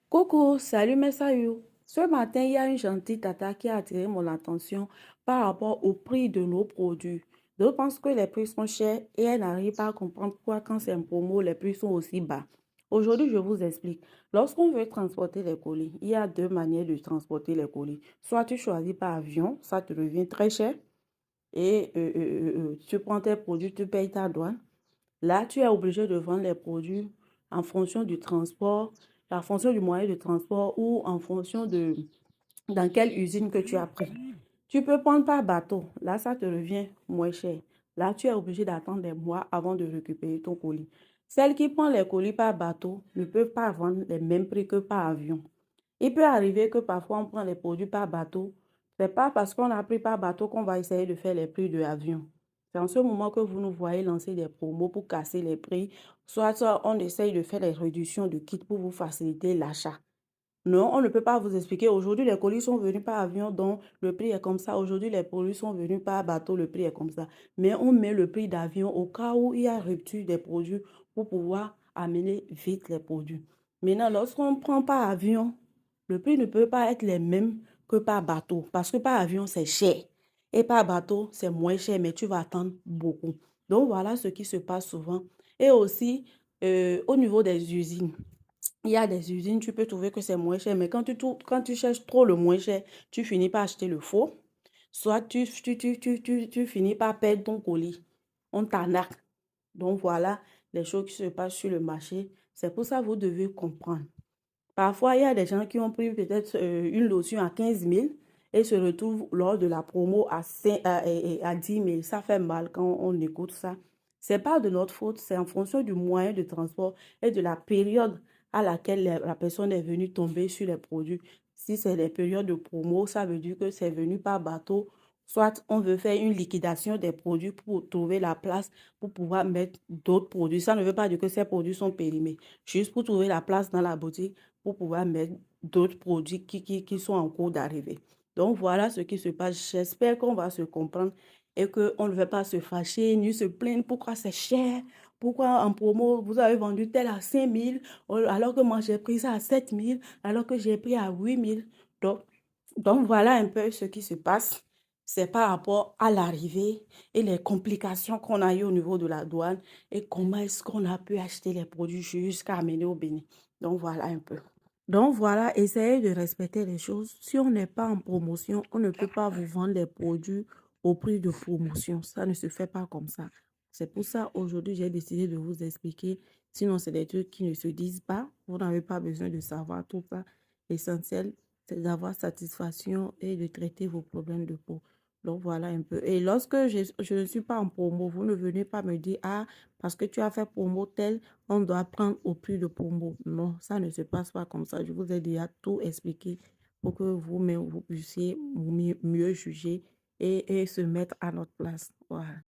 Coucou, salut mes saillots. Ce matin, il y a une gentille tata qui a attiré mon attention par rapport au prix de nos produits. Je pense que les prix sont chers et elle n'arrive pas à comprendre pourquoi quand c'est un promo, les prix sont aussi bas. Aujourd'hui, je vous explique. Lorsqu'on veut transporter les colis, il y a deux manières de transporter les colis. Soit tu choisis par avion, ça te revient très cher et tu prends tes produits, tu payes ta douane. Là, tu es obligé de vendre les produits en fonction du transport, en fonction du moyen de transport ou en fonction de dans quelle usine que tu as pris. Tu peux prendre par bateau. Là, ça te revient moins cher. Là, tu es obligé d'attendre des mois avant de récupérer ton colis. Celles qui prennent les colis par bateau ne peuvent pas vendre les mêmes prix que par avion. Il peut arriver que parfois on prend les produits par bateau. Ce n'est pas parce qu'on a pris par bateau qu'on va essayer de faire les prix de l'avion. C'est en ce moment que vous nous voyez lancer des promos pour casser les prix. Soit on essaye de faire les réductions de kits pour vous faciliter l'achat. Non, on ne peut pas vous expliquer. Aujourd'hui, les colis sont venus par avion, donc le prix est comme ça. Aujourd'hui, les produits sont venus par bateau, le prix est comme ça. Mais on met le prix d'avion au cas où il y a rupture des produits pour pouvoir amener vite les produits. Maintenant, lorsqu'on prend par avion, le prix ne peut pas être les mêmes que par bateau parce que par avion, c'est cher. Et par bateau, c'est moins cher, mais tu vas attendre beaucoup. Donc, voilà ce qui se passe souvent. Et aussi, au niveau des usines. Il y a des usines, tu peux trouver que c'est moins cher, mais quand tu cherches trop le moins cher, tu finis par acheter le faux. Soit tu finis par perdre ton colis. On t'arnaque. Donc voilà les choses qui se passent sur le marché. C'est pour ça que vous devez comprendre. Parfois, il y a des gens qui ont pris peut-être une lotion à 15 000 et se retrouvent lors de la promo à 10 000. Ça fait mal quand on écoute ça. C'est pas de notre faute, c'est en fonction du moyen de transport et de la période à laquelle la personne est venue tomber sur les produits. Si c'est les périodes de promo, ça veut dire que c'est venu par bateau. Soit on veut faire une liquidation des produits pour trouver la place pour pouvoir mettre d'autres produits. Ça ne veut pas dire que ces produits sont périmés. Juste pour trouver la place dans la boutique pour pouvoir mettre d'autres produits qui sont en cours d'arrivée. Donc voilà ce qui se passe. J'espère qu'on va se comprendre et qu'on ne va pas se fâcher ni se plaindre pourquoi c'est cher, pourquoi en promo vous avez vendu tel à 5 000 alors que moi j'ai pris ça à 7 000 alors que j'ai pris à 8 000. Donc, donc voilà un peu ce qui se passe. C'est par rapport à l'arrivée et les complications qu'on a eues au niveau de la douane et comment est-ce qu'on a pu acheter les produits jusqu'à amener au Bénin. Donc voilà un peu. Donc voilà, essayez de respecter les choses. Si on n'est pas en promotion, on ne peut pas vous vendre les produits au prix de promotion. Ça ne se fait pas comme ça. C'est pour ça, aujourd'hui, j'ai décidé de vous expliquer. Sinon, c'est des trucs qui ne se disent pas. Vous n'avez pas besoin de savoir tout ça. L'essentiel, c'est d'avoir satisfaction et de traiter vos problèmes de peau. Donc voilà un peu. Et lorsque je ne suis pas en promo, vous ne venez pas me dire, ah, parce que tu as fait promo tel, on doit prendre au prix de promo. Non, ça ne se passe pas comme ça. Je vous ai déjà tout expliqué pour que vous puissiez mieux juger et se mettre à notre place. Voilà.